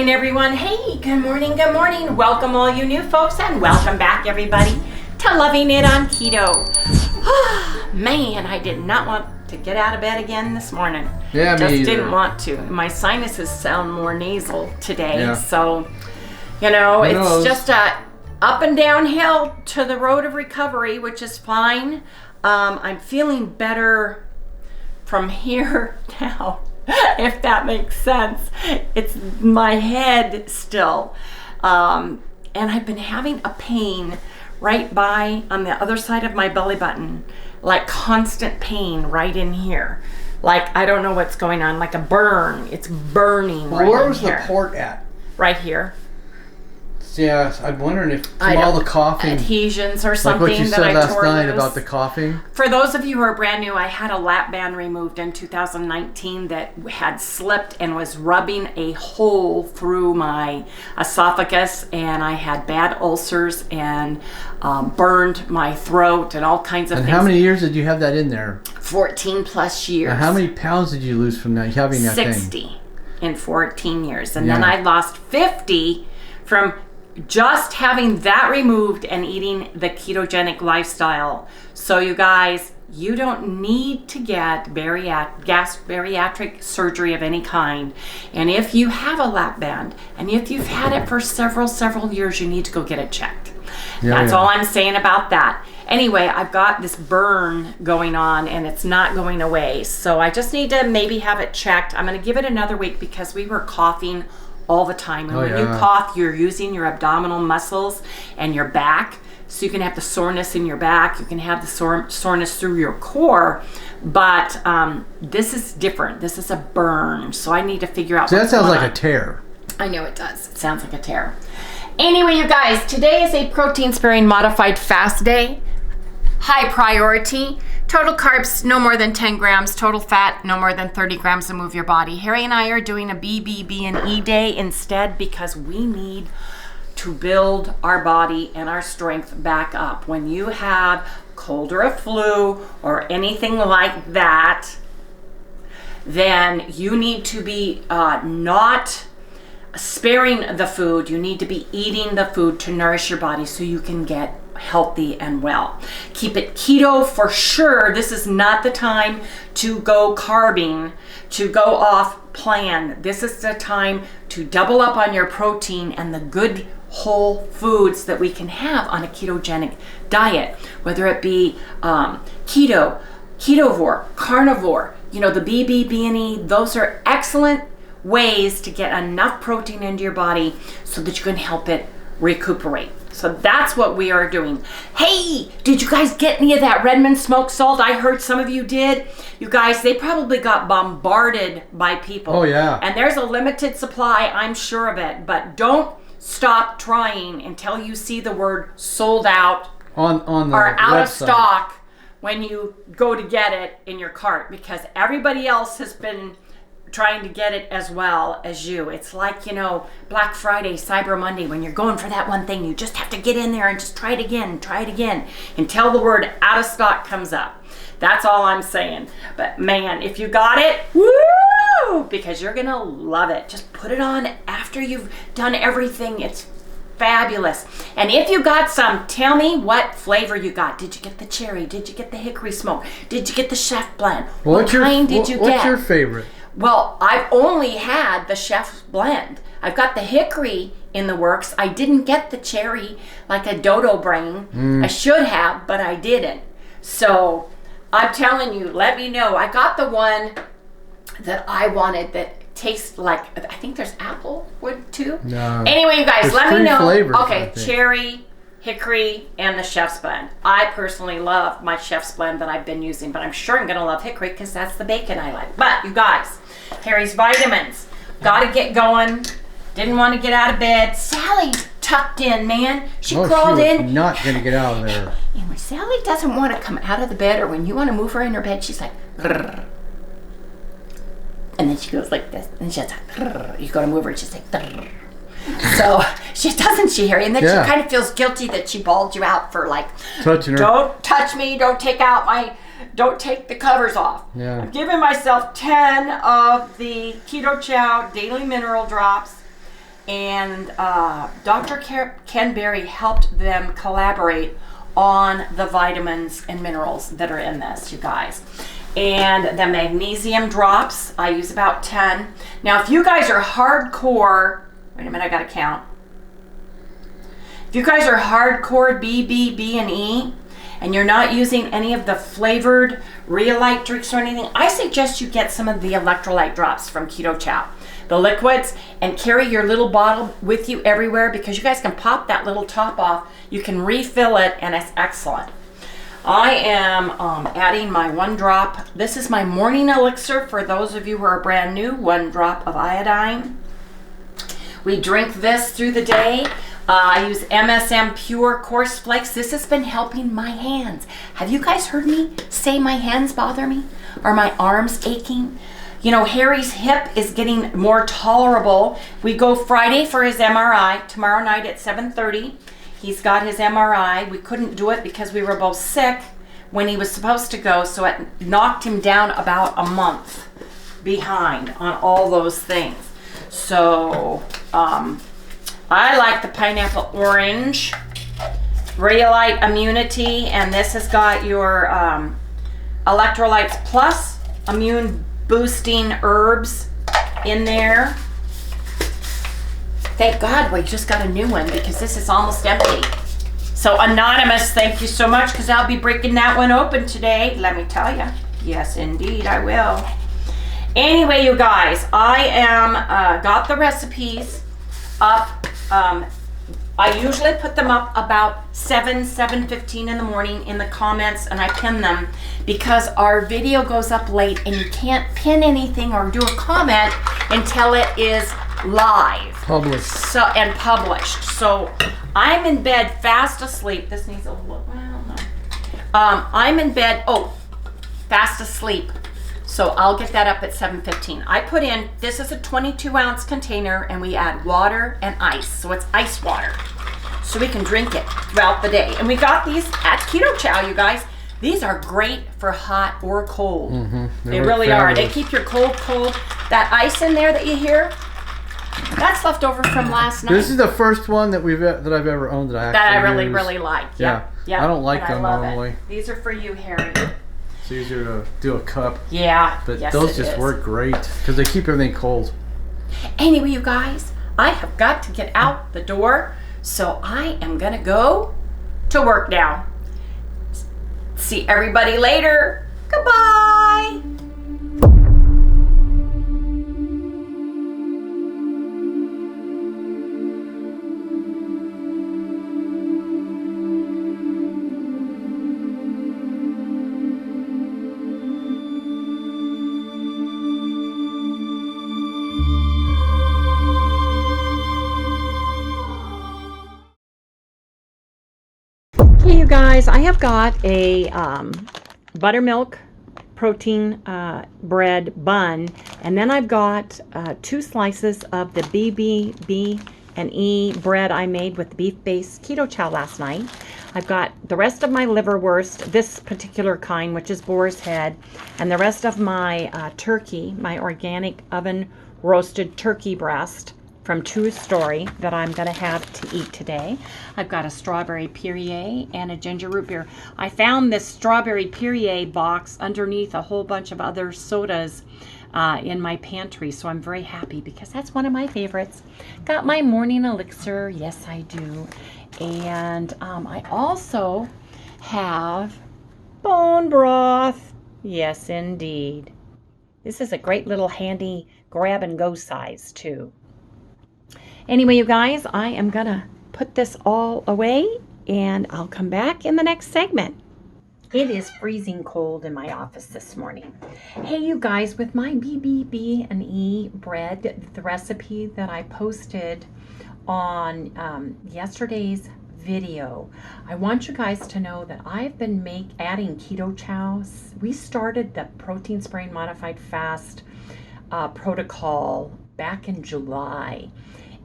morning, everyone. Hey, good morning, good morning. Welcome all you new folks and welcome back, everybody, to Loving It on Keto. Man, I did not want to get out of bed again this morning. Yeah, me either. Didn't want to. My sinuses sound more nasal today, so, it's just a up and downhill to the road of recovery, which is fine. I'm feeling better from here now. If that makes sense. It's my head still. And I've been having a pain right on the other side of my belly button, like constant pain right in here. Like, I don't know what's going on, like a burn. It's burning right in here. Where was the port at? Right here. Yeah, I'm wondering if from all the coughing, adhesions or something, like what you said last night loose. about the coughing. For those of you who are brand new, I had a lap band removed in 2019 that had slipped and was rubbing a hole through my esophagus, and I had bad ulcers and burned my throat and all kinds of things. And how many years did you have that in there? 14 plus years. And how many pounds did you lose from that, having that 60 thing? In 14 years. And then I lost 50 from just having that removed and eating the ketogenic lifestyle. So you guys, you don't need to get bariatric surgery of any kind. And if you have a lap band and if you've had it for several years, you need to go get it checked. That's all I'm saying about that. Anyway, I've got this burn going on and it's not going away. So I just need to maybe have it checked. I'm going to give it another week because we were coughing all the time. And when you cough, you're using your abdominal muscles and your back. So you can have the soreness in your back. You can have the soreness through your core. But this is different. This is a burn. So I need to figure out what's going on. That sounds like a tear. I know it does. It sounds like a tear. Anyway, you guys, today is a protein-sparing modified fast day. High priority. Total carbs, no more than 10 grams. Total fat, no more than 30 grams to move your body. Harry and I are doing a BBB&E day instead because we need to build our body and our strength back up. When you have cold or a flu or anything like that, then you need to be not sparing the food. You need to be eating the food to nourish your body so you can get healthy and well. Keep it keto for sure. This is not the time to go carbing, to go off plan. This is the time to double up on your protein and the good whole foods that we can have on a ketogenic diet, whether it be keto, ketovore, carnivore, the BBB&E. Those are excellent ways to get enough protein into your body so that you can help it recuperate. So that's what we are doing. Hey, did you guys get any of that Redmond smoked salt? I heard some of you did. You guys, they probably got bombarded by people. Oh, yeah. And there's a limited supply, I'm sure of it. But don't stop trying until you see the word sold out on the or out website. Of stock when you go to get it in your cart, because everybody else has been trying to get it as well as you. It's like, Black Friday, Cyber Monday, when you're going for that one thing, you just have to get in there and just try it again until the word out of stock comes up. That's all I'm saying. But man, if you got it, woo! Because you're gonna love it. Just put it on after you've done everything. It's fabulous. And if you got some, tell me what flavor you got. Did you get the cherry? Did you get the hickory smoke? Did you get the chef blend? What kind did you get? What's your favorite? Well, I've only had the chef's blend. I've got the hickory in the works. I didn't get the cherry like a dodo brain. I should have, but I didn't. So I'm telling you, let me know. I got the one that I wanted that tastes like, I think there's apple wood too. No. Anyway, you guys, let me know. Flavors, okay, cherry, hickory, and the chef's blend. I personally love my chef's blend that I've been using, but I'm sure I'm gonna love hickory because that's the bacon I like. But you guys, Harry's vitamins, gotta get going. Didn't want to get out of bed. Sally's tucked in, man. She crawled in. Not gonna get out of there. And when Sally doesn't want to come out of the bed, or when you want to move her in her bed, she's like, grrr. And then she goes like this, and she's like, grrr. You go to move her, and she's like, grrr. So she doesn't, she, Harry, and then she kind of feels guilty that she bawled you out for like touching her. Don't touch me. Don't take the covers off. Yeah. I'm giving myself 10 of the Keto Chow Daily Mineral Drops. and Dr. Ken Berry helped them collaborate on the vitamins and minerals that are in this, you guys. And the magnesium drops, I use about 10. Now, if you guys are hardcore, wait a minute, I gotta count. If you guys are hardcore B, and E, and you're not using any of the flavored Rheolite drinks or anything, I suggest you get some of the electrolyte drops from Keto Chow, the liquids, and carry your little bottle with you everywhere, because you guys can pop that little top off, you can refill it, and it's excellent. I am adding my 1 drop. This is my morning elixir for those of you who are brand new, 1 drop of iodine. We drink this through the day. I use MSM Pure Coarse Flakes. This has been helping my hands. Have you guys heard me say my hands bother me? Or my arms aching? You know, Harry's hip is getting more tolerable. We go Friday for his MRI, tomorrow night at 7:30. He's got his MRI. We couldn't do it because we were both sick when he was supposed to go, so it knocked him down about a month behind on all those things. So, I like the pineapple orange, Rheolite Immunity, and this has got your electrolytes plus immune boosting herbs in there. Thank God we just got a new one because this is almost empty. So Anonymous, thank you so much, because I'll be breaking that one open today, let me tell you. Yes, indeed, I will. Anyway, you guys, I am got the recipes up. I usually put them up about 7:15 in the morning in the comments, and I pin them because our video goes up late and you can't pin anything or do a comment until it is live. Published. So, and published. So I'm in bed fast asleep. This needs a little, well, no. I'm in bed, fast asleep. So I'll get that up at 7:15. I put in, this is a 22-ounce container, and we add water and ice. So it's ice water. So we can drink it throughout the day. And we got these at Keto Chow, you guys. These are great for hot or cold. Mm-hmm. They really are. They keep your cold. That ice in there that you hear, that's left over from last night. This is the first one that I've ever owned that I actually really like. Yeah. I don't like them normally. It. These are for you, Harry. It's easier to do a cup. Yeah. But yes, those just work great because they keep everything cold. Anyway, you guys, I have got to get out the door, so I am going to go to work now. See everybody later. Goodbye. Okay, you guys, I have got a buttermilk protein bread bun, and then I've got 2 slices of the B and E bread I made with beef-based Keto Chow last night. I've got the rest of my liverwurst, this particular kind, which is boar's head, and the rest of my turkey, my organic oven roasted turkey breast from True Story that I'm going to have to eat today. I've got a strawberry Perrier and a ginger root beer. I found this strawberry Perrier box underneath a whole bunch of other sodas in my pantry, so I'm very happy because that's one of my favorites. Got my morning elixir, yes I do, and I also have bone broth, yes indeed. This is a great little handy grab and go size too. Anyway, you guys, I am gonna put this all away and I'll come back in the next segment. It is freezing cold in my office this morning. Hey, you guys, with my B and E bread, the recipe that I posted on yesterday's video, I want you guys to know that I've been adding Keto Chow. We started the protein sparing modified fast protocol back in July.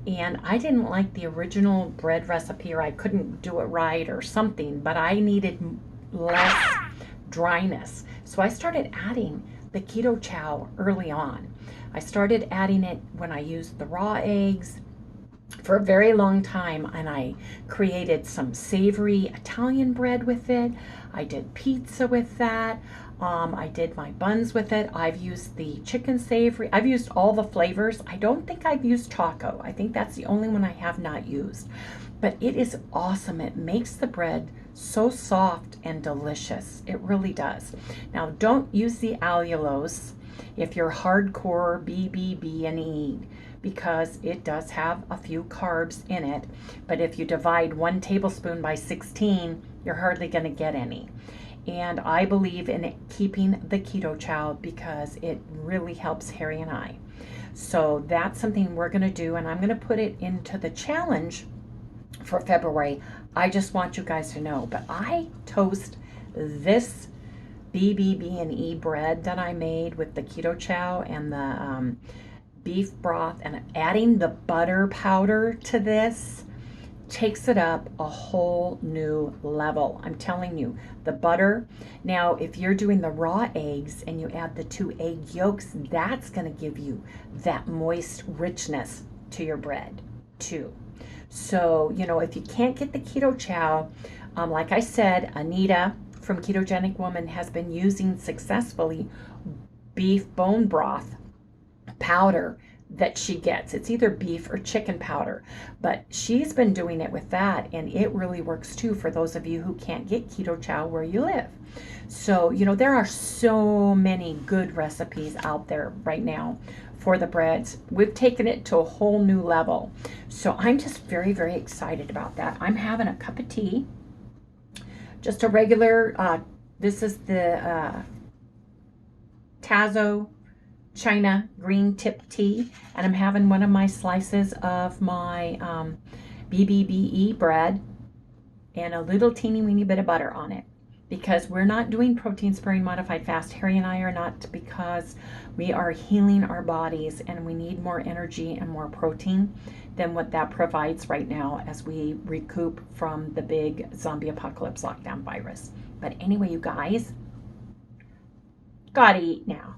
And I didn't like the original bread recipe, or I couldn't do it right or something, but I needed less dryness. So I started adding the Keto Chow early on. I started adding it when I used the raw eggs, for a very long time, and I created some savory Italian bread with it. I did pizza with that. I did my buns with it. I've used the chicken savory. I've used all the flavors. I don't think I've used taco. I think that's the only one I have not used. But it is awesome. It makes the bread so soft and delicious. It really does. Now, don't use the allulose if you're hardcore BBB and E, because it does have a few carbs in it. But if you divide 1 tablespoon by 16, you're hardly going to get any. And I believe in keeping the keto chow because it really helps Harry and I. So that's something we're going to do, and I'm going to put it into the challenge for February. I just want you guys to know. But I toast this BBB&E bread that I made with the keto chow and the beef broth, and adding the butter powder to this takes it up a whole new level. I'm telling you, the butter. Now, if you're doing the raw eggs and you add the 2 egg yolks, that's going to give you that moist richness to your bread too. So, you know, if you can't get the keto chow, like I said, Anita from Ketogenic Woman has been using successfully beef bone broth powder that she gets. It's either beef or chicken powder, but she's been doing it with that, and it really works too for those of you who can't get keto chow where you live. So, you know, there are so many good recipes out there right now for the breads. We've taken it to a whole new level. So I'm just very, very excited about that. I'm having a cup of tea, just a regular, this is the Tazo China green tip tea, and I'm having one of my slices of my BBBE bread and a little teeny weeny bit of butter on it, because we're not doing protein sparing modified fast. Harry and I are not, because we are healing our bodies and we need more energy and more protein than what that provides right now as we recoup from the big zombie apocalypse lockdown virus. But anyway, you guys, gotta eat now.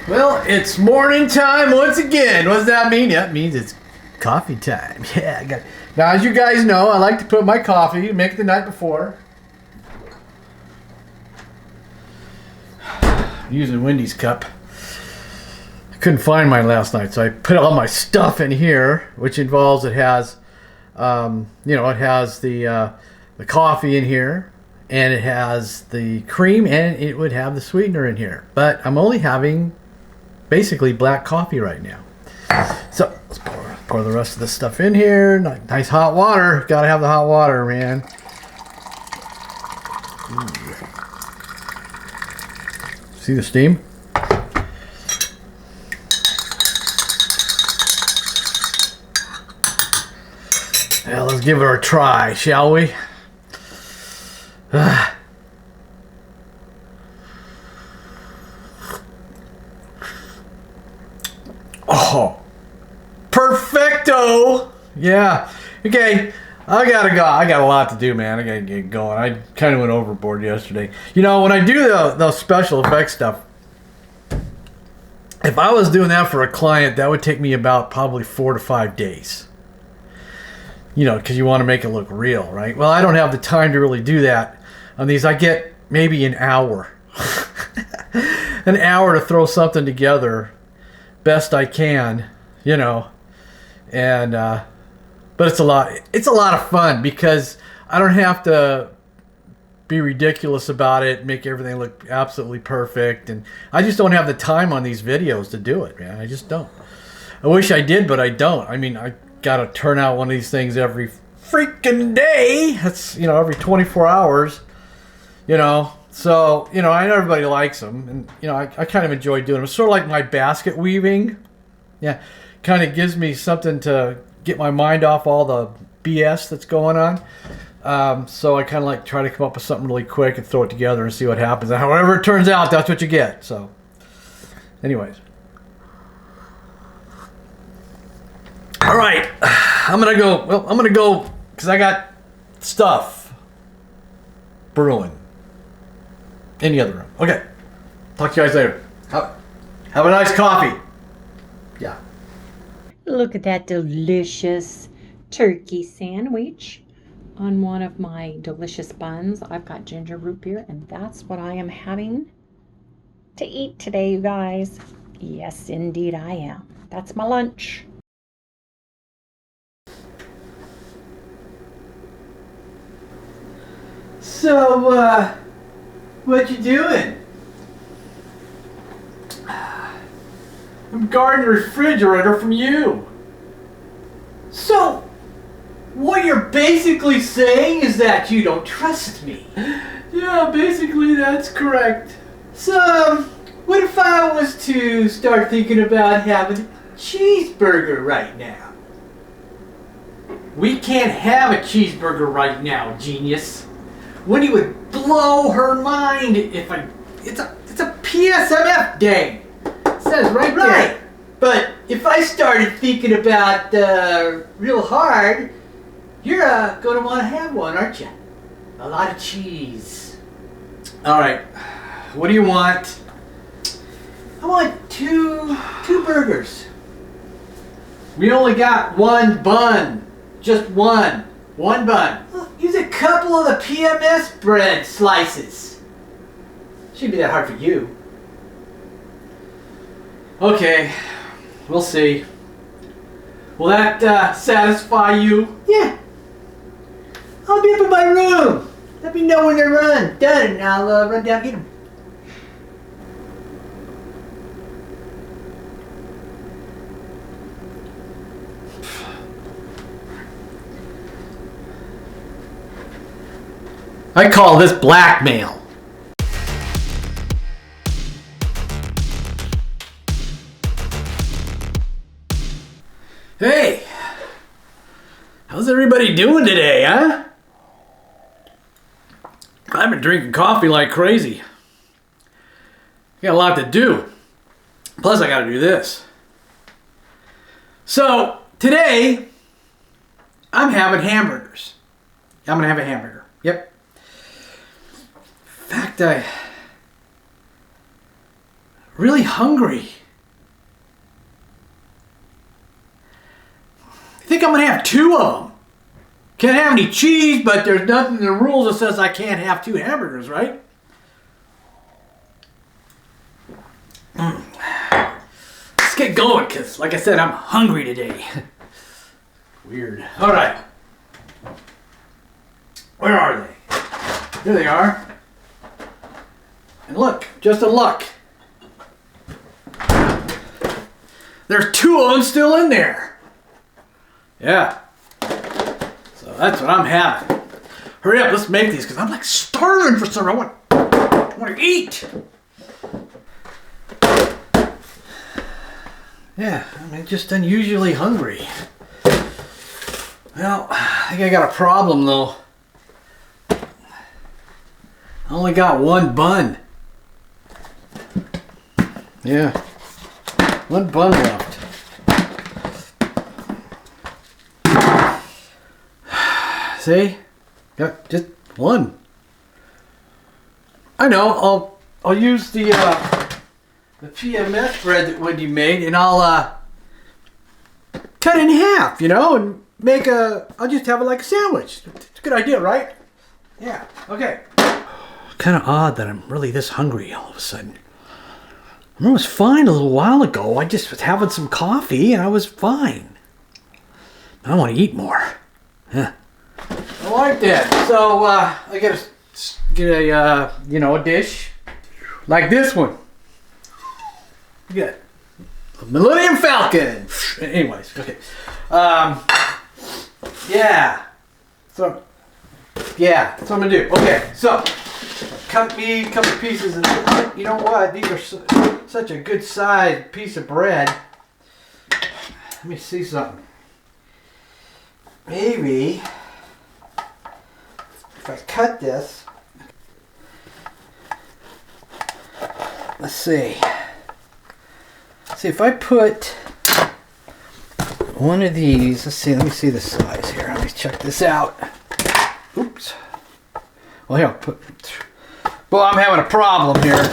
Well, it's morning time once again. What does that mean? Yeah, it means it's coffee time. Yeah, I got. Now, as you guys know, I like to put my coffee, make it the night before. I'm using Wendy's cup. I couldn't find mine last night, so I put all my stuff in here, which involves it has, it has the coffee in here, and it has the cream, and it would have the sweetener in here. But I'm only having basically black coffee right now. So let's pour the rest of this stuff in here. Nice hot water. Gotta have the hot water, man. Ooh. See the steam? Well, let's give it a try, shall we? Oh, perfecto. Yeah. Okay. I gotta go. I got a lot to do, man. I gotta get going. I kind of went overboard yesterday. You know, when I do those special effects stuff, if I was doing that for a client, that would take me about probably 4 to 5 days. You know, because you want to make it look real, right? Well, I don't have the time to really do that on these. I get maybe an hour. An hour to throw something together best I can, you know. And but it's a lot of fun because I don't have to be ridiculous about it, make everything look absolutely perfect, and I just don't have the time on these videos to do it, man. I just don't. I wish I did, but I don't. I mean, I gotta turn out one of these things every freaking day. That's, you know, every 24 hours, you know. So, you know, I know everybody likes them, and, you know, I kind of enjoy doing them. It's sort of like my basket weaving. Yeah, kind of gives me something to get my mind off all the BS that's going on. So I kind of like try to come up with something really quick and throw it together and see what happens. And however it turns out, that's what you get. So, anyways. All right, I'm gonna go because I got stuff brewing in the other room. Okay, talk to you guys later. Have a nice coffee. Look at that delicious turkey sandwich on one of my delicious buns. I've got ginger root beer, and that's what I am having to eat today, you guys. Yes, indeed I am. That's my lunch. So, what you doing? I'm guarding the refrigerator from you. So, what you're basically saying is that you don't trust me. Yeah, basically that's correct. So, what if I was to start thinking about having a cheeseburger right now? We can't have a cheeseburger right now, genius. Wendy would blow her mind if it's a PSMF day. It says right there. But if I started thinking about real hard, you're gonna want to have one, aren't you? A lot of cheese. All right. What do you want? I want two burgers. We only got one bun. Just one bun. Use a couple of the PMS bread slices. Shouldn't be that hard for you. Okay, we'll see. Will that satisfy you? Yeah. I'll be up in my room. Let me know when they're done, and I'll run down and get them. I call this blackmail. Hey, how's everybody doing today, huh? I've been drinking coffee like crazy. Got a lot to do. Plus, I gotta do this. So, today, I'm having hamburgers. I'm gonna have a hamburger. Yep. In fact, I'm really hungry. I think I'm gonna have two of them. Can't have any cheese, but there's nothing in the rules that says I can't have two hamburgers, right? Let's get going, because like I said, I'm hungry today. Weird. All right. Where are they? Here they are. And look, just in luck, there's two of them still in there. Yeah. So that's what I'm having. Hurry up, let's make these, because I'm like starving for some. I want to eat. Yeah, I'm just unusually hungry. Well, I think I got a problem though. I only got one bun. Yeah, one bun left. See? Got just one. I know, I'll use the PMS bread that Wendy made, and I'll cut it in half, you know, and I'll just have it like a sandwich. It's a good idea, right? Yeah, okay. Kind of odd that I'm really this hungry all of a sudden. I was fine a little while ago. I just was having some coffee and I was fine. I want to eat more. Huh. I like that. So I gotta get a dish like this one. Good. Millennium Falcon. Anyways, okay. Yeah. So that's what I'm gonna do. Okay, so cut me a couple pieces, and you know what? These are such a good sized piece of bread. Let me see something. Maybe if I cut this, let's see. See if I put one of these. Let me see the size here. Let me check this out. Oops. Well, here, I'm having a problem here.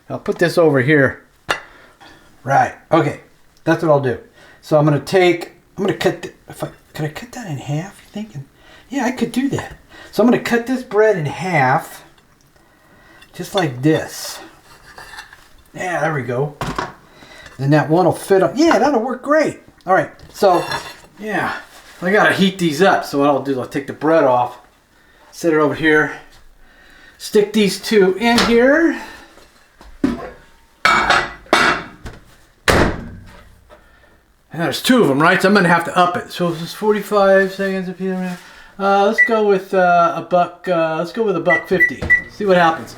I'll put this over here. Right. Okay. That's what I'll do. So I'm gonna cut. Could I cut that in half? You thinking? Yeah, I could do that. So I'm gonna cut this bread in half, just like this. Yeah, there we go. Then that one will fit up. Yeah, that'll work great. All right. So, yeah, I gotta heat these up. So what I'll do is I'll take the bread off, set it over here, stick these two in here. And there's two of them, right? So I'm gonna have to up it. So this is 45 seconds of PSMF. Let's go with a buck. Let's go with $1.50. See what happens.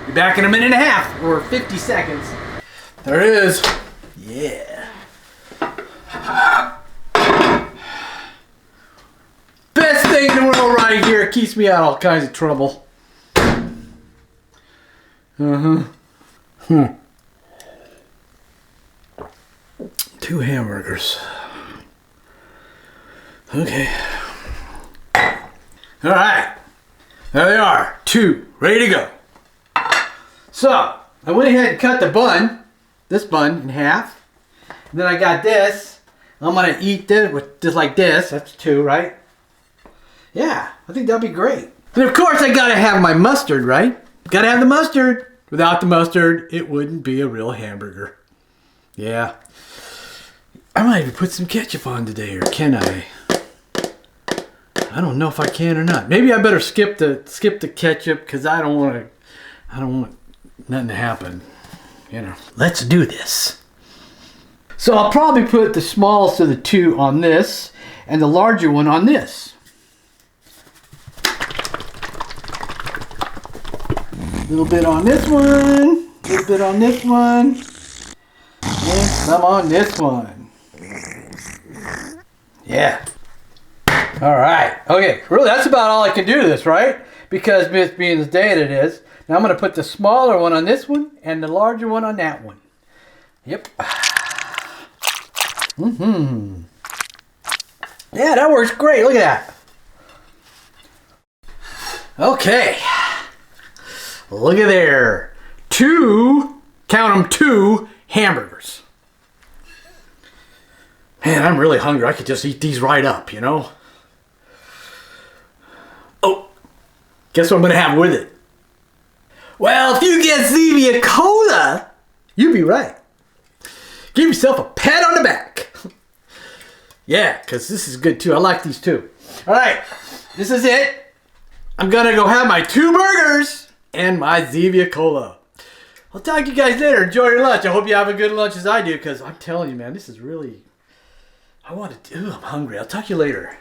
Be back in a minute and a half or 50 seconds. There it is. Yeah. Best thing in the world right here. Keeps me out of all kinds of trouble. Two hamburgers. Okay. All right. There they are. Two. Ready to go. So, I went ahead and cut the bun. This bun in half. And then I got this. I'm going to eat this with just like this. That's two, right? Yeah. I think that'll be great. And of course, I got to have my mustard, right? Got to have the mustard. Without the mustard, it wouldn't be a real hamburger. Yeah. I might even put some ketchup on today, or can I? I don't know if I can or not. Maybe I better skip the ketchup because I don't want nothing to happen. You know. Let's do this. So I'll probably put the smallest of the two on this and the larger one on this. A little bit on this one, a little bit on this one, and some on this one. Yeah. All right. Okay. Really, that's about all I can do to this, right? Because this being the day that it is. Now I'm going to put the smaller one on this one and the larger one on that one. Yep. Yeah, that works great. Look at that. Okay. Look at there. Count them, two hamburgers. Man, I'm really hungry. I could just eat these right up, you know? Oh, guess what I'm going to have with it? Well, if you get Zevia Cola, you'll be right. Give yourself a pat on the back. Yeah, because this is good too. I like these too. All right, this is it. I'm going to go have my 2 burgers and my Zevia Cola. I'll talk to you guys later. Enjoy your lunch. I hope you have a good lunch as I do, because I'm telling you, man, this is really... I'm hungry. I'll talk to you later.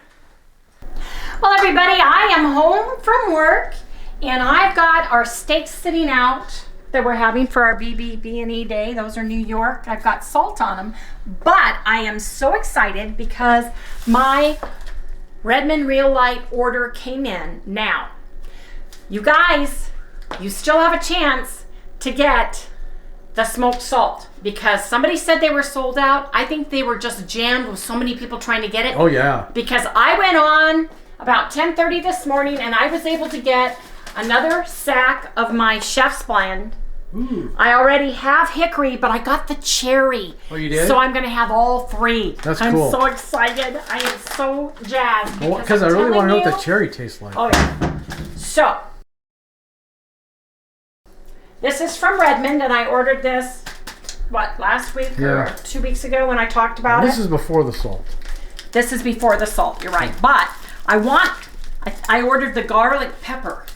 Well, everybody, I am home from work, and I've got our steaks sitting out that we're having for our B&E day. Those are New York. I've got salt on them, but I am so excited because my Redmond Real Light order came in. Now, you guys, you still have a chance to get the smoked salt, because somebody said they were sold out. I think they were just jammed with so many people trying to get it. Oh yeah. Because I went on about 10:30 this morning and I was able to get another sack of my Chef's Blend. Ooh. I already have hickory, but I got the cherry. Oh, you did? So I'm going to have all 3. That's cool. I'm so excited. I am so jazzed. Because I really want to know what the cherry tastes like. Oh yeah. So this is from Redmond, and I ordered this, last week or 2 weeks ago when I talked about it? This is before the salt. This is before the salt, you're right. But I ordered the garlic pepper.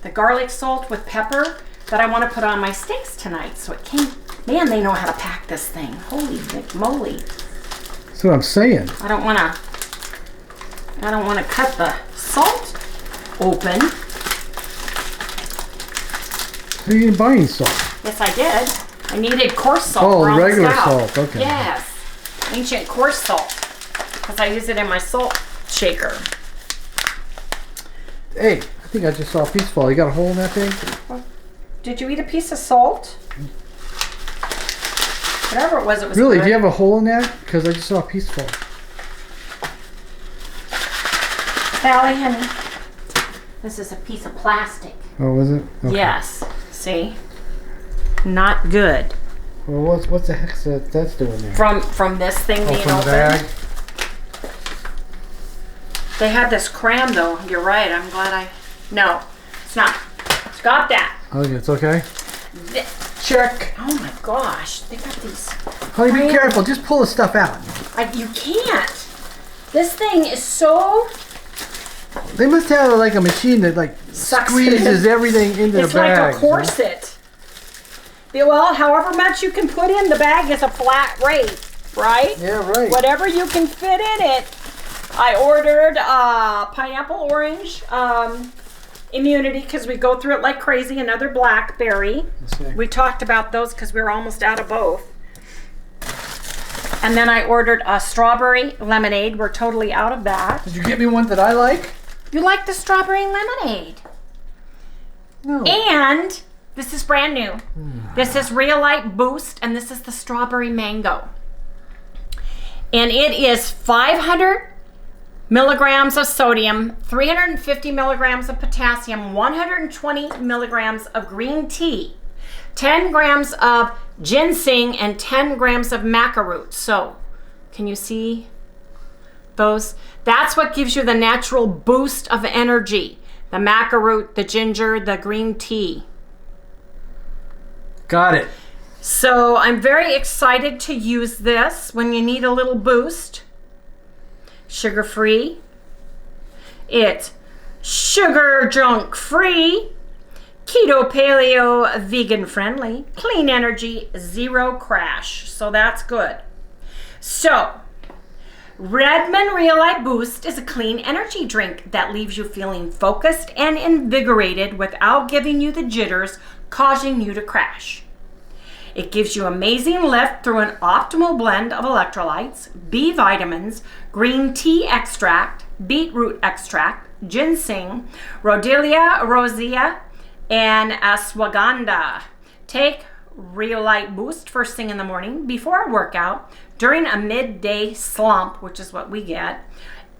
The garlic salt with pepper that I want to put on my steaks tonight. So it came, man, they know how to pack this thing. Holy moly. That's what I'm saying. I don't want to cut the salt open. You didn't buy any salt. Yes, I did. I needed coarse salt. Oh, or regular almost out. salt. Okay. Yes. Ancient coarse salt. Because I use it in my salt shaker. Hey, I think I just saw a piece fall. You got a hole in that thing? Did you eat a piece of salt? Whatever it was really? good. Do you have a hole in that? Because I just saw a piece fall. Sally, honey, this is a piece of plastic. Oh, was it? Okay. Yes. See? Not good. Well, what's the heck that's doing there? From this thing being from the open. bag? They had this cram though. You're right. I'm glad No, it's not. It's got that. Oh, it's okay? Check. Oh my gosh. They got these. Honey, be careful. Just pull the stuff out. You can't. This thing is so... They must have like a machine that like squeezes everything into the bag. It's like a corset. Well, however much you can put in the bag is a flat rate, right? Yeah, right. Whatever you can fit in it. I ordered pineapple orange immunity because we go through it like crazy. Another blackberry. We talked about those because we were almost out of both. And then I ordered a strawberry lemonade. We're totally out of that. Did you get me one that I like? You like the strawberry lemonade? No. And this is brand new. This is Real Light Boost, and this is the strawberry mango. And it is 500 milligrams of sodium, 350 milligrams of potassium, 120 milligrams of green tea, 10 grams of ginseng, and 10 grams of maca root. So, can you see those? That's what gives you the natural boost of energy. The maca root, the ginger, the green tea. Got it. So I'm very excited to use this when you need a little boost. Sugar-free. It's sugar junk free, keto, paleo, vegan friendly, clean energy, zero crash. So that's good. So Redmond Real Light Boost is a clean energy drink that leaves you feeling focused and invigorated without giving you the jitters, causing you to crash. It gives you amazing lift through an optimal blend of electrolytes, B vitamins, green tea extract, beetroot extract, ginseng, Rhodiola rosea, and ashwagandha. Take Real Light Boost first thing in the morning, before a workout, during a midday slump, which is what we get,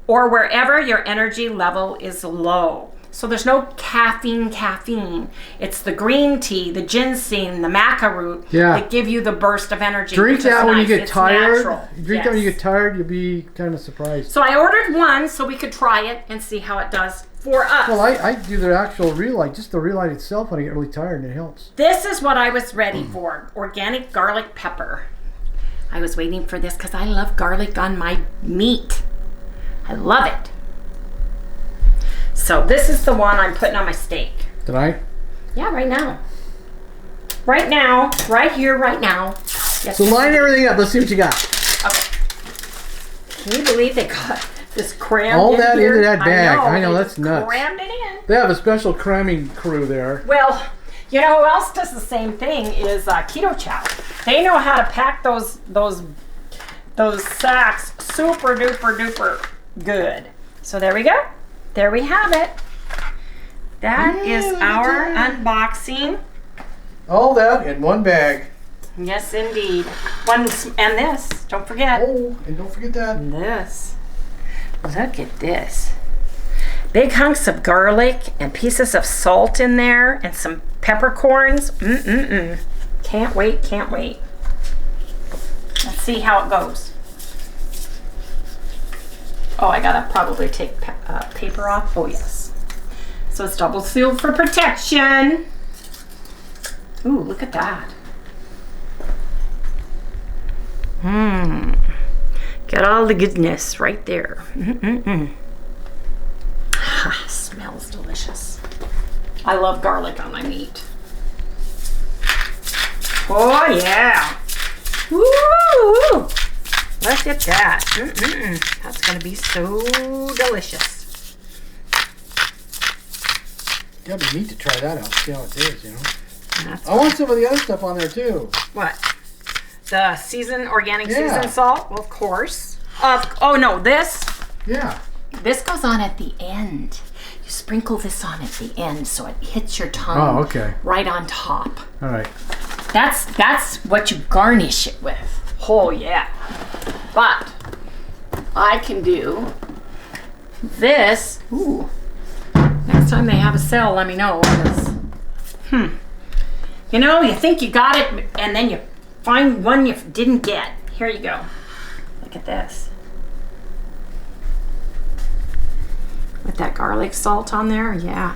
or wherever your energy level is low. So there's no caffeine. It's the green tea, the ginseng, the maca root that give you the burst of energy. Drink that when you get tired. Natural. Drink that when you get tired, you'll be kind of surprised. So I ordered one so we could try it and see how it does for us. Well, I do the actual Real Light, just the Real Light itself when I get really tired, and it helps. This is what I was ready for. Organic garlic pepper. I was waiting for this because I love garlic on my meat. I love it. So this is the one I'm putting on my steak. Tonight? Yeah, right now. Right now. Right here, right now. Yes. So line everything up. Let's see what you got. Okay. Can you believe they got this crammed all in that here? into that bag. I know, they that's nuts. Crammed it in. They have a special cramming crew there. Well, you know who else does the same thing is Keto Chow. They know how to pack those sacks super duper duper good. So there we go. There we have it. That is our unboxing. All that in one bag. Yes, indeed. And this. Don't forget. Oh, and don't forget that. This. Look at this. Big hunks of garlic and pieces of salt in there and some peppercorns. Can't wait, can't wait. Let's see how it goes. Oh, I gotta probably take paper off. Oh, yes. So it's double sealed for protection. Ooh, look at that. Get all the goodness right there. Smells delicious. I love garlic on my meat. Oh, yeah. Woo! Look at that. That's going to be so delicious. Gotta be neat to try that out, see how it is, you know. That's I want some of the other stuff on there too. what? The organic seasoned salt? Well, of course. Oh, no, this? Yeah. This goes on at the end. You sprinkle this on at the end so it hits your tongue. Oh, okay. Right on top. All right. That's what you garnish it with. Oh, yeah. But I can do this. Ooh. Next time they have a sale, let me know. You know, you think you got it, and then you find one you didn't get. Here you go. Look at this. With that garlic salt on there, yeah.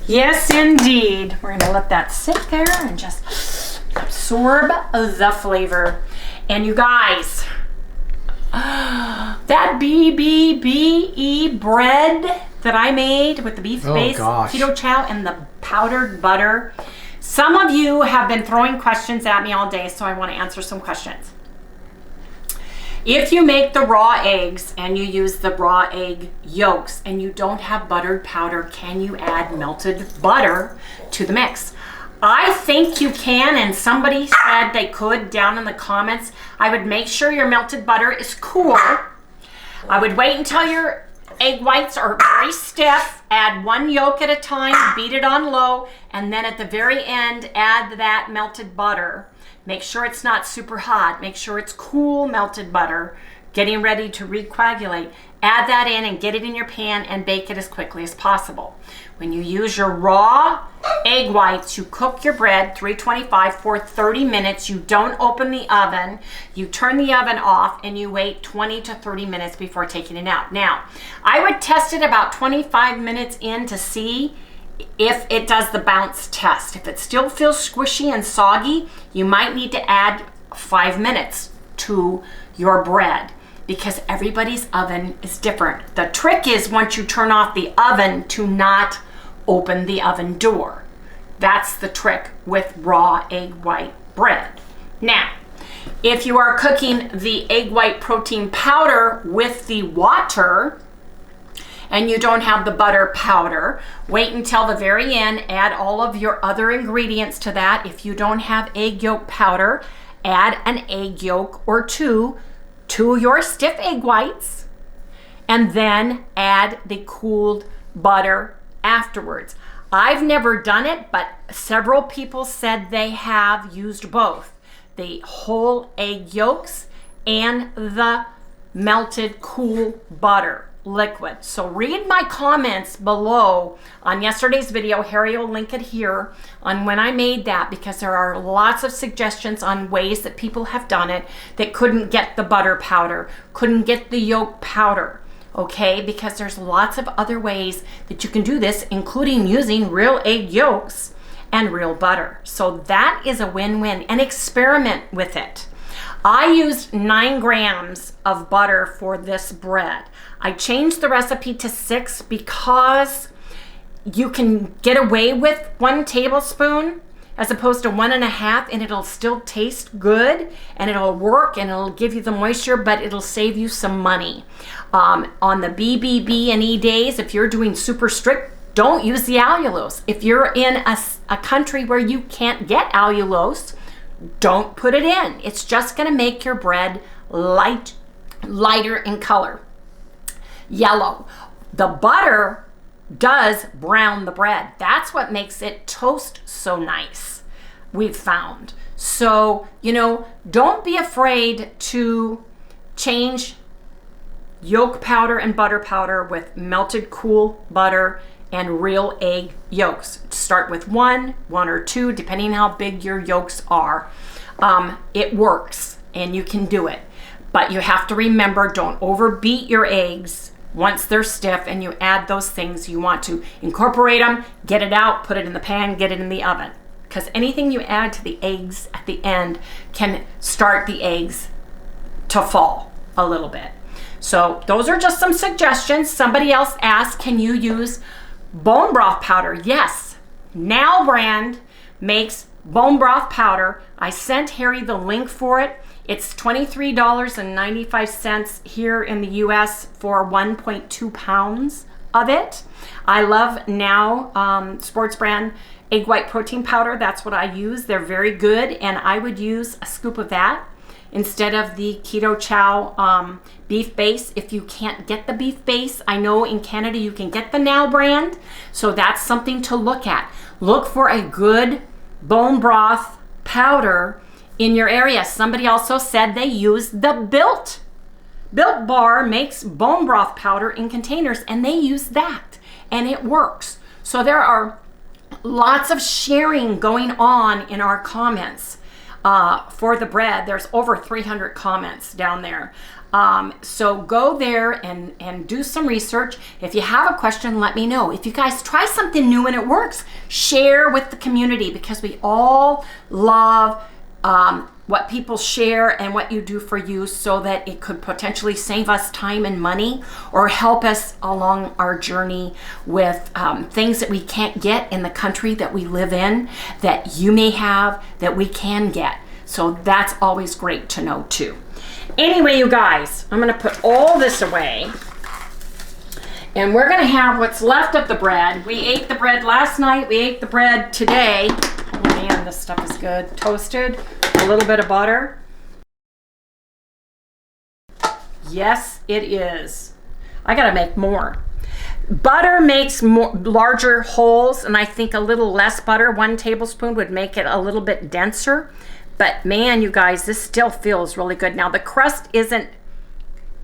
Yes, indeed. We're gonna let that sit there and just absorb the flavor. And you guys, that BBBE bread that I made with the beef base, keto chow, and the powdered butter. Some of you have been throwing questions at me all day, so I want to answer some questions. If you make the raw eggs and you use the raw egg yolks and you don't have buttered powder, can you add melted butter to the mix? I think you can, and somebody said they could down in the comments. I would make sure your melted butter is cool. I would wait until your egg whites are very stiff, add one yolk at a time, beat it on low, and then at the very end, add that melted butter. Make sure it's not super hot. Make sure it's cool melted butter, getting ready to recoagulate. Add that in and get it in your pan and bake it as quickly as possible. When you use your raw egg whites, you cook your bread 325 for 30 minutes. You don't open the oven. You turn the oven off and you wait 20 to 30 minutes before taking it out. Now, I would test it about 25 minutes in to see if it does the bounce test. If it still feels squishy and soggy, you might need to add 5 minutes to your bread because everybody's oven is different. The trick is once you turn off the oven to not open the oven door. That's the trick with raw egg white bread. Now, if you are cooking the egg white protein powder with the water, and you don't have the butter powder, wait until the very end, add all of your other ingredients to that. If you don't have egg yolk powder, add an egg yolk or two to your stiff egg whites, and then add the cooled butter afterwards. I've never done it, but several people said they have used both, the whole egg yolks and the melted cool butter liquid. So read my comments below on yesterday's video. Harry will link it here on when I made that, because there are lots of suggestions on ways that people have done it that couldn't get the butter powder, couldn't get the yolk powder, okay? Because there's lots of other ways that you can do this, including using real egg yolks and real butter. So that is a win-win, and experiment with it. I used 9 grams of butter for this bread. I changed the recipe to 6 because you can get away with 1 tablespoon as opposed to 1.5, and it'll still taste good and it'll work and it'll give you the moisture, but it'll save you some money. On the BBB and E days, if you're doing super strict, don't use the allulose. If you're in a country where you can't get allulose, don't put it in. It's just gonna make your bread lighter in color, yellow. The butter does brown the bread. That's what makes it toast so nice, we've found. So, don't be afraid to change yolk powder and butter powder with melted cool butter and real egg yolks. Start with one or two, depending how big your yolks are. It works and you can do it. But you have to remember, don't overbeat your eggs once they're stiff and you add those things. You want to incorporate them, get it out, put it in the pan, get it in the oven. Because anything you add to the eggs at the end can start the eggs to fall a little bit. So those are just some suggestions. Somebody else asked, can you use bone broth powder? Yes. Now brand makes bone broth powder. I sent Harry the link for it. It's $23.95 here in the US for 1.2 pounds of it. I love Now sports brand egg white protein powder. That's what I use. They're very good, and I would use a scoop of that instead of the Keto Chow beef base. If you can't get the beef base, I know in Canada you can get the Now brand, so that's something to look at. Look for a good bone broth powder in your area. Somebody also said they use the Built Bar makes bone broth powder in containers, and they use that and it works. So there are Lots of sharing going on in our comments for the bread. There's over 300 comments down there. So go there and do some research. If you have a question, let me know. If you guys try something new and it works, share with the community, because we all love what people share and what you do for you, so that it could potentially save us time and money, or help us along our journey with things that we can't get in the country that we live in, that you may have, that we can get. So that's always great to know too. Anyway, you guys, I'm gonna put all this away, and we're gonna have what's left of the bread. We ate the bread last night, we ate the bread today. Oh man, this stuff is good. Toasted, a little bit of butter. Yes, it is. I gotta make more. Butter makes larger holes, and I think a little less butter, 1 tablespoon, would make it a little bit denser. But man, you guys, this still feels really good. Now the crust isn't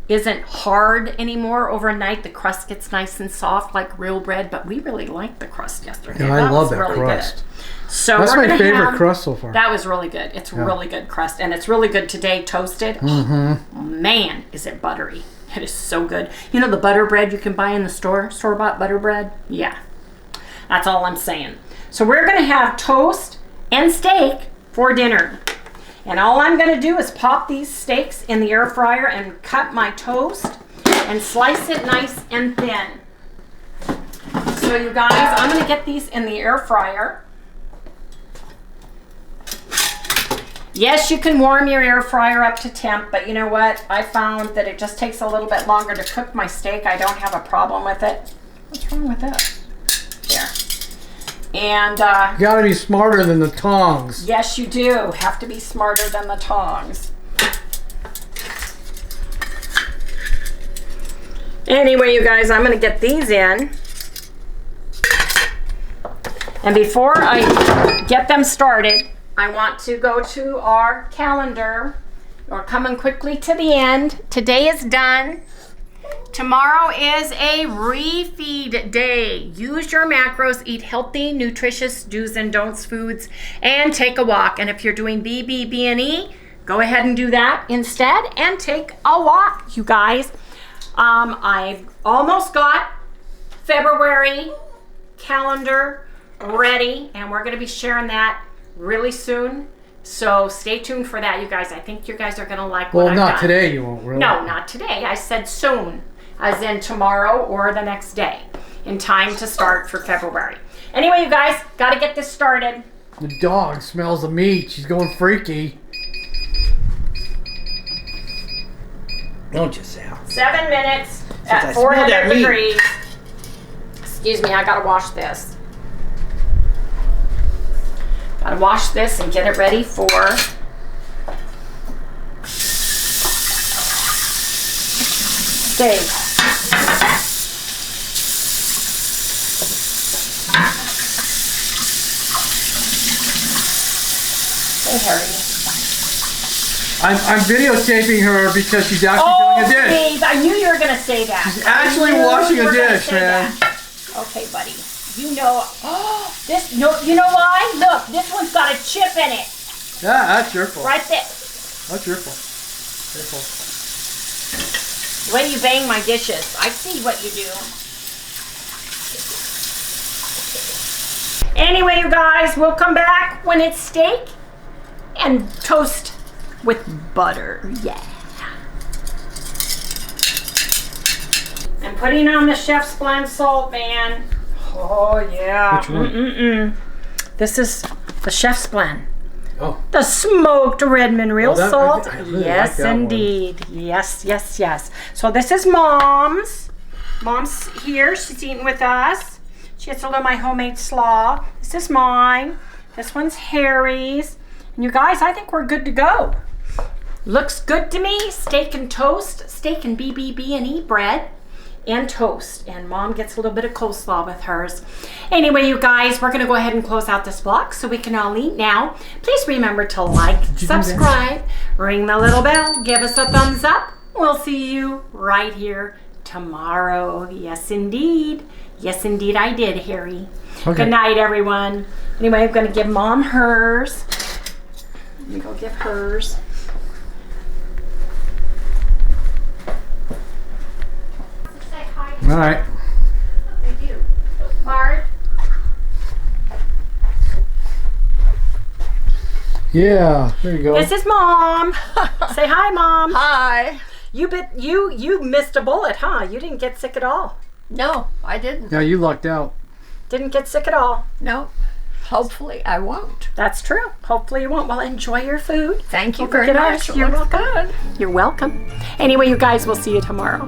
hard anymore overnight. The crust gets nice and soft like real bread, but we really liked the crust yesterday. And I love that really crust. Good. So that's my favorite crust so far. That was really good. It's really good crust, and it's really good today toasted. Mm-hmm. Oh, man, is it buttery. It is so good. You know the butter bread you can buy in the store-bought butter bread? Yeah, that's all I'm saying. So we're gonna have toast and steak for dinner. And all I'm gonna do is pop these steaks in the air fryer and cut my toast and slice it nice and thin. So you guys, I'm gonna get these in the air fryer. Yes, you can warm your air fryer up to temp, but you know what? I found that it just takes a little bit longer to cook my steak. I don't have a problem with it. What's wrong with that? There. And you gotta be smarter than the tongs. Yes, you do have to be smarter than the tongs. Anyway, you guys, I'm gonna get these in. And before I get them started, I want to go to our calendar. We're coming quickly to the end. Today is done. Tomorrow is a refeed day. Use your macros, eat healthy, nutritious do's and don'ts foods, and take a walk. And if you're doing BB&E, go ahead and do that instead and take a walk, you guys. I've almost got February calendar ready, and we're going to be sharing that really soon. So stay tuned for that, you guys. I think you guys are going to like what I've done. Well, not today, you won't really. No, not today. I said soon, as in tomorrow or the next day, in time to start for February. Anyway, you guys, got to get this started. The dog smells the meat. She's going freaky. Don't you, Sal? 7 minutes at 400 degrees. Excuse me, I got to wash this. Gotta wash this and get it ready for steak. Hey, Harry. I'm videotaping her because she's actually doing a dish. Please, I knew you were gonna say that. She's actually washing a dish, man. Okay, buddy. You know, this. No, you know why? Look, this one's got a chip in it. Yeah, that's your fault. Right there. That's your fault. Your fault. The way you bang my dishes, I see what you do. Anyway, you guys, we'll come back when it's steak and toast with butter. Yeah. I'm putting on the Chef's Blend salt, man. Oh, yeah. Which one? This is the Chef's Blend. Oh. The smoked Redmond real salt. I really Yes, like that indeed. One. Yes, yes, yes. So this is Mom's. Mom's here. She's eating with us. She gets a little of my homemade slaw. This is mine. This one's Harry's. And you guys, I think we're good to go. Looks good to me. Steak and toast. Steak and BB&E bread. And toast, and Mom gets a little bit of coleslaw with hers. Anyway, you guys, we're gonna go ahead and close out this vlog so we can all eat now. Please remember to like, subscribe, ring the little bell, give us a thumbs up. We'll see you right here tomorrow. Yes, indeed. Yes, indeed, I did, Harry. Okay. Good night, everyone. Anyway, I'm going to give Mom hers. Let me go give hers. All right. They do. Marge? Yeah, there you go. This is Mom. Say hi, Mom. Hi. You missed a bullet, huh? You didn't get sick at all. No, I didn't. Yeah, you lucked out. Didn't get sick at all. No. Hopefully I won't. That's true. Hopefully you won't. Well, enjoy your food. Thank you Don't very forget much. ours. It You're looks welcome. good. You're welcome. Anyway, you guys, we'll see you tomorrow.